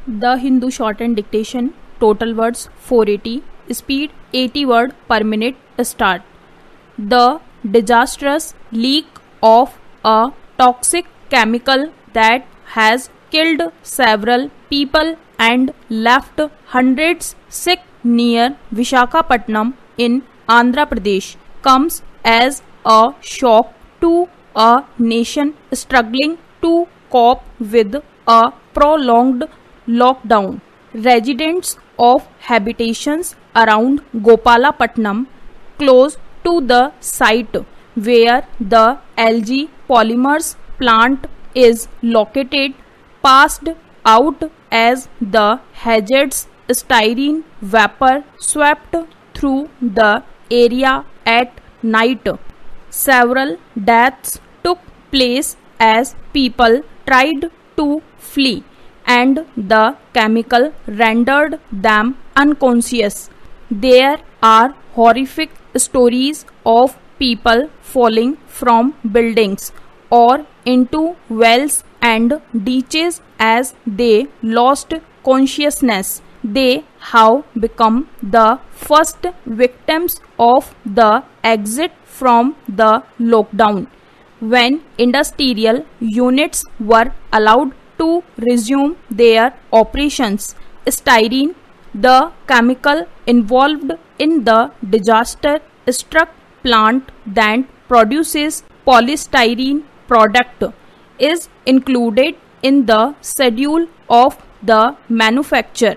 The Hindu shortened dictation, total words 480, speed 80 word per minute. Start. The disastrous leak of a toxic chemical that has killed several people and left hundreds sick near Vishakhapatnam in Andhra Pradesh comes as a shock to a nation struggling to cope with a prolonged lockdown. Residents of habitations around Gopalapatnam, close to the site where the algae polymers plant is located, passed out as the hazardous styrene vapor swept through the area at night. Several deaths took place as people tried to flee, and the chemical rendered them unconscious. There are horrific stories of people falling from buildings or into wells and ditches as they lost consciousness. They have become the first victims of the exit from the lockdown. When industrial units were allowed to resume their operations, styrene, the chemical involved in the disaster-struck plant that produces polystyrene product, is included in the schedule of the manufacture,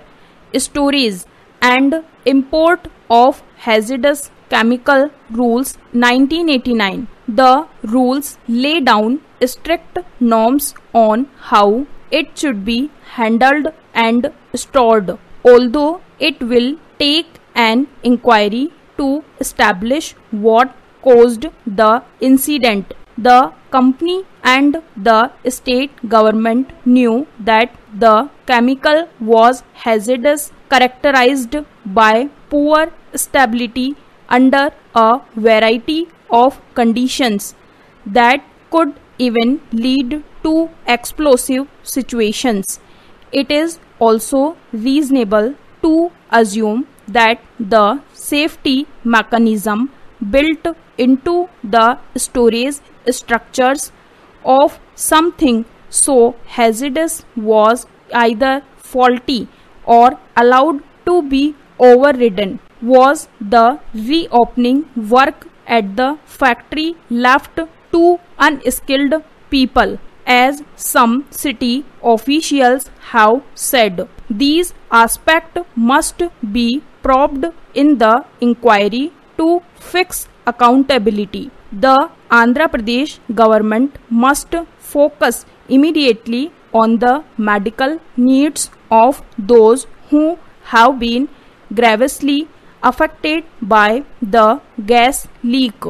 storage and import of hazardous chemical rules 1989. The rules lay down strict norms on how it should be handled and stored. Although it will take an inquiry to establish what caused the incident, the company and the state government knew that the chemical was hazardous, characterized by poor stability under a variety of conditions that could even lead to explosive situations. It is also reasonable to assume that the safety mechanism built into the storage structures of something so hazardous was either faulty or allowed to be overridden. Was the reopening work at the factory left to unskilled people, as some city officials have said? These aspects must be probed in the inquiry to fix accountability. The Andhra Pradesh government must focus immediately on the medical needs of those who have been grievously affected by the gas leak,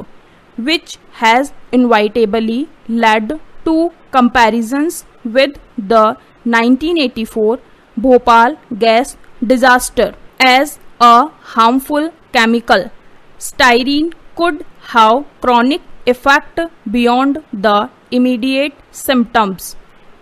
which has inevitably led to comparisons with the 1984 Bhopal gas disaster. As a harmful chemical, styrene could have chronic effect beyond the immediate symptoms.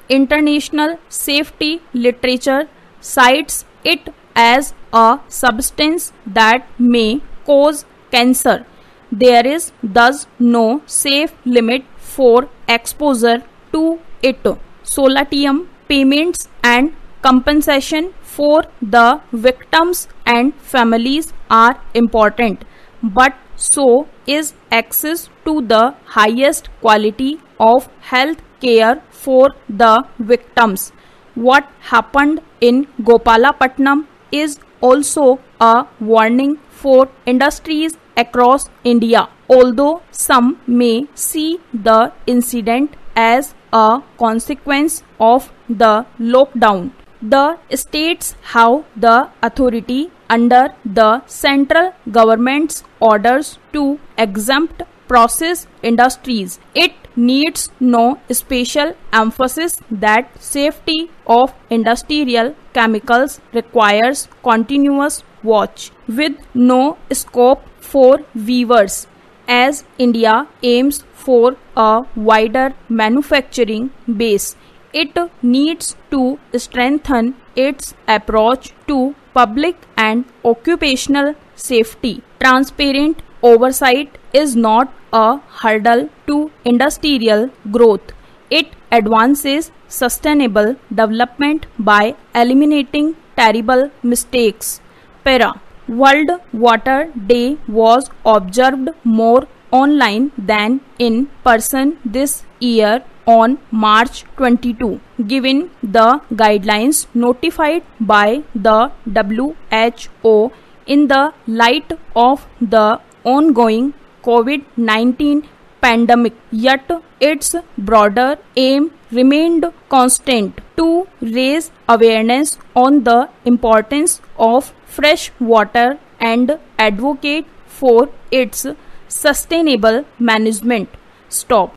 International safety literature cites it as a substance that may cause cancer. There is thus no safe limit for exposure to it. Solatium payments and compensation for the victims and families are important, but so is access to the highest quality of health care for the victims. What happened in Gopalapatnam is also a warning for industries across India. Although some may see the incident as a consequence of the lockdown, the states have the authority under the central government's orders to exempt process industries. It needs no special emphasis that safety of industrial chemicals requires continuous watch, with no scope for weavers. As India aims for a wider manufacturing base, It needs to strengthen its approach to public and occupational safety. Transparent oversight is not a hurdle to industrial growth. It advances sustainable development by eliminating terrible mistakes. Para. World Water Day was observed more online than in person this year on March 22, given the guidelines notified by the WHO in the light of the ongoing COVID-19 pandemic. Yet its broader aim remained constant: to raise awareness on the importance of fresh water and advocate for its sustainable management. Stop.